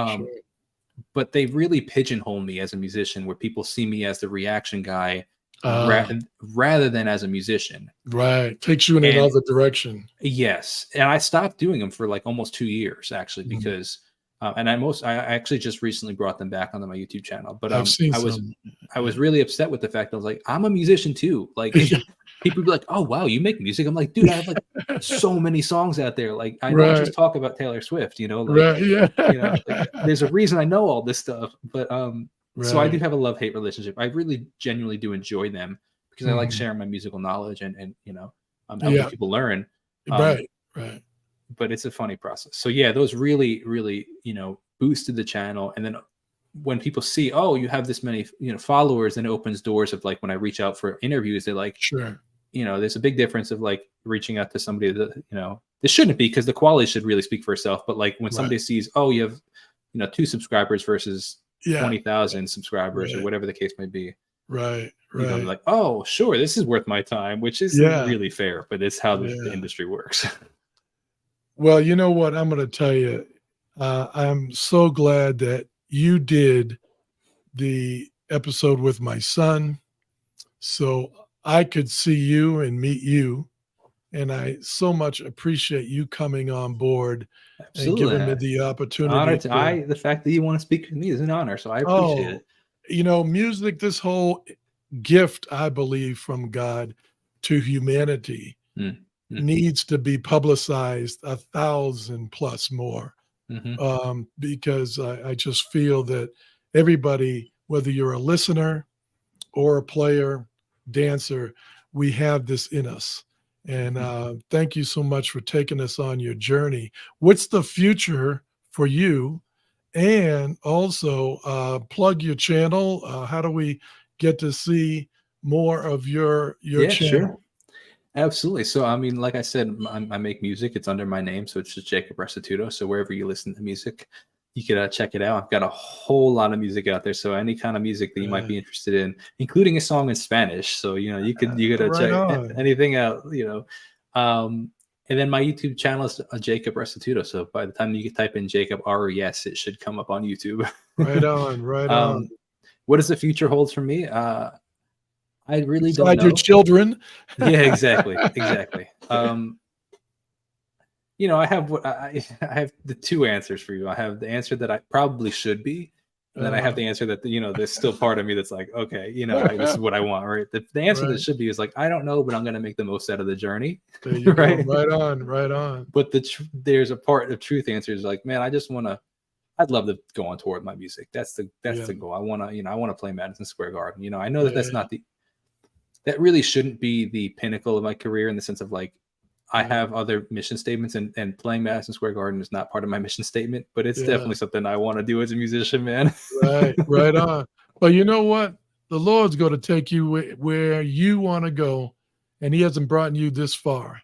But they really pigeonhole me as a musician, where people see me as the reaction guy rather than as a musician. Right. Takes you in another direction. Yes. And I stopped doing them for almost 2 years, actually, because and I actually just recently brought them back onto my YouTube channel. But I was really upset with the fact that I was like, I'm a musician too. People would be like, oh wow, you make music. I'm like, dude, I have so many songs out there. I don't just talk about Taylor Swift, there's a reason I know all this stuff. But so I do have a love-hate relationship. I really genuinely do enjoy them because I like sharing my musical knowledge and helping people learn. Right. But it's a funny process. So yeah, those really, really, boosted the channel. And then when people see, oh, you have this many, followers, and it opens doors of like, when I reach out for interviews, they're like, Sure. There's a big difference of like reaching out to somebody that, this shouldn't be, because the quality should really speak for itself. But like when somebody sees, oh, you have, 2 subscribers versus 20,000 subscribers, or whatever the case may be. Right. You're gonna be like, oh, sure, this is worth my time, which isn't really fair, but it's how the industry works. Well, you know what? I'm going to tell you, I'm so glad that you did the episode with my son, so I could see you and meet you. And I so much appreciate you coming on board. Absolutely. And giving me the opportunity. The fact that you want to speak with me is an honor, so I appreciate it. Music, this whole gift, I believe, from God to humanity needs to be publicized 1,000 plus more. Because I just feel that everybody, whether you're a listener or a player, dancer, we have this in us. And thank you so much for taking us on your journey. What's the future for you? And also plug your channel. How do we get to see more of your channel? Sure. Absolutely. So, I mean, like I said, I make music. It's under my name. So it's just Jacob Restituto. So wherever you listen to music, you could check it out. I've got a whole lot of music out there. So any kind of music that you might be interested in, including a song in Spanish. So, you could check anything out, and then my YouTube channel is Jacob Restituto. So by the time you type in Jacob RES, it should come up on YouTube. Right on. What does the future holds for me? I really don't know. Your children. Yeah, exactly. I have the two answers for you. I have the answer that I probably should be, and then I have the answer that there's still part of me that's like, okay, this is what I want, right? The answer that should be is like, I don't know, but I'm going to make the most out of the journey. There you go. Right on. But there's a part of truth answer is like, man, I'd love to go on tour with my music. That's the goal. I want to play Madison Square Garden. I know that that's not that really shouldn't be the pinnacle of my career, in the sense of like, I have other mission statements, and playing Madison Square Garden is not part of my mission statement, but it's definitely something I want to do as a musician, man. Right on. But you know what? The Lord's going to take you where you want to go, and he hasn't brought you this far.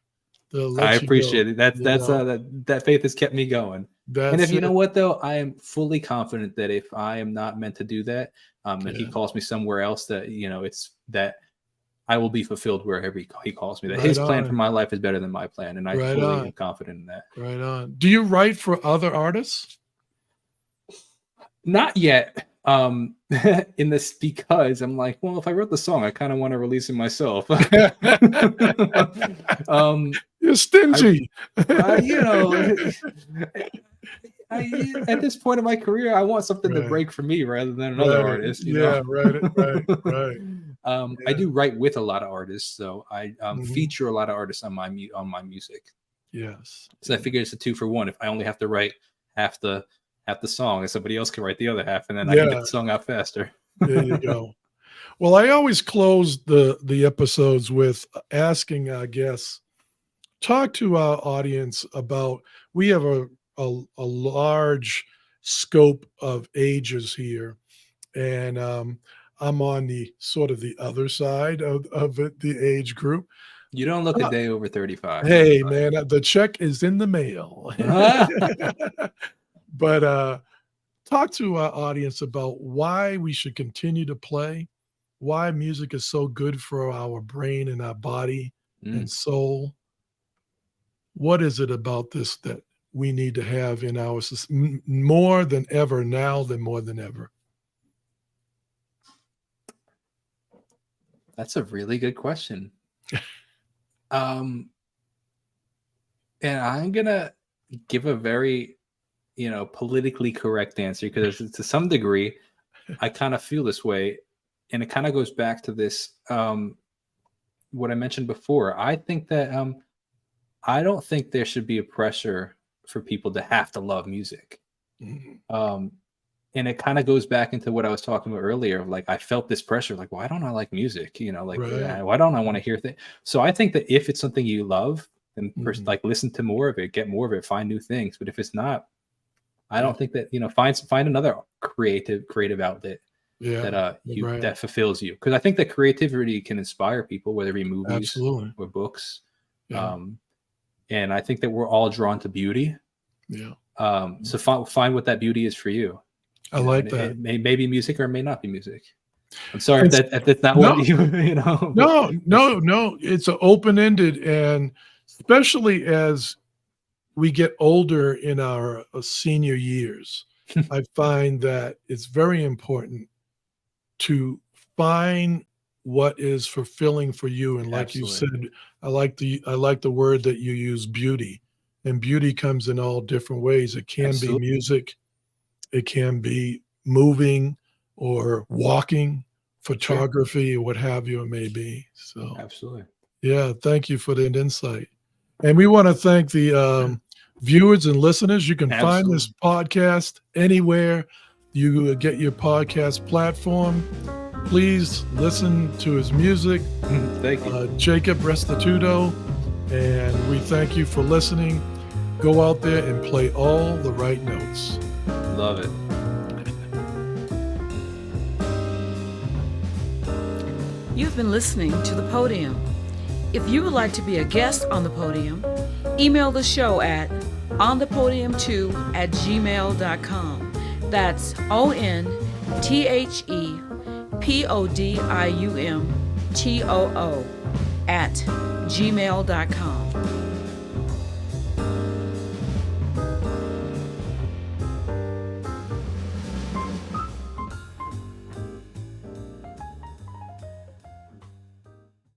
I appreciate it. That faith has kept me going. And if you know what, though, I am fully confident that if I am not meant to do that, and he calls me somewhere else, that, it's that I will be fulfilled wherever he calls me. That his plan for my life is better than my plan, and I fully am confident in that. Right on. Do you write for other artists? Not yet. In this, because I'm like, well, if I wrote the song, I kind of want to release it myself. You're stingy. At this point in my career, I want something to break for me rather than another artist. Right. I do write with a lot of artists, so I feature a lot of artists on my music. Yes. So I figure it's a 2-for-1. If I only have to write half the song, and somebody else can write the other half, and then I can get the song out faster. There you go. Well, I always close the episodes with asking our guests, talk to our audience about, we have a large scope of ages here, and I'm on the sort of the other side of it, the age group. You don't look a day over 35. Hey, man, the check is in the mail. But talk to our audience about why we should continue to play, why music is so good for our brain and our body and soul. What is it about this that we need to have in our society more than ever now, than more than ever? That's a really good question. And I'm gonna give a very, politically correct answer, because to some degree, I kind of feel this way, and it kind of goes back to this, what I mentioned before. I think that I don't think there should be a pressure for people to have to love music. And it kind of goes back into what I was talking about earlier. Like, I felt this pressure, like, why don't I like music? Why don't I want to hear things? So I think that if it's something you love, then like listen to more of it, get more of it, find new things. But if it's not, I don't think that, find another creative outlet that fulfills you. Because I think that creativity can inspire people, whether it be movies or books. Yeah. And I think that we're all drawn to beauty. Yeah. So find what that beauty is for you. I like that. It may be music or it may not be music. I'm sorry if that's not what you know. No. It's open-ended, and especially as we get older in our senior years, I find that it's very important to find what is fulfilling for you. And like you said, I like the word that you use, beauty. And beauty comes in all different ways. It can be music, it can be moving or walking, photography, or what have you it may be. So absolutely. Yeah, thank you for that insight. And we want to thank the viewers and listeners. You can find this podcast anywhere you get your podcast platform. Please listen to his music. Thank you. Jacob Restituto. And we thank you for listening. Go out there and play all the right notes. Love it. You've been listening to The Podium. If you would like to be a guest on The Podium, email the show at onthe-podium2@gmail.com. That's ONTHEPODIUM TOO @gmail.com.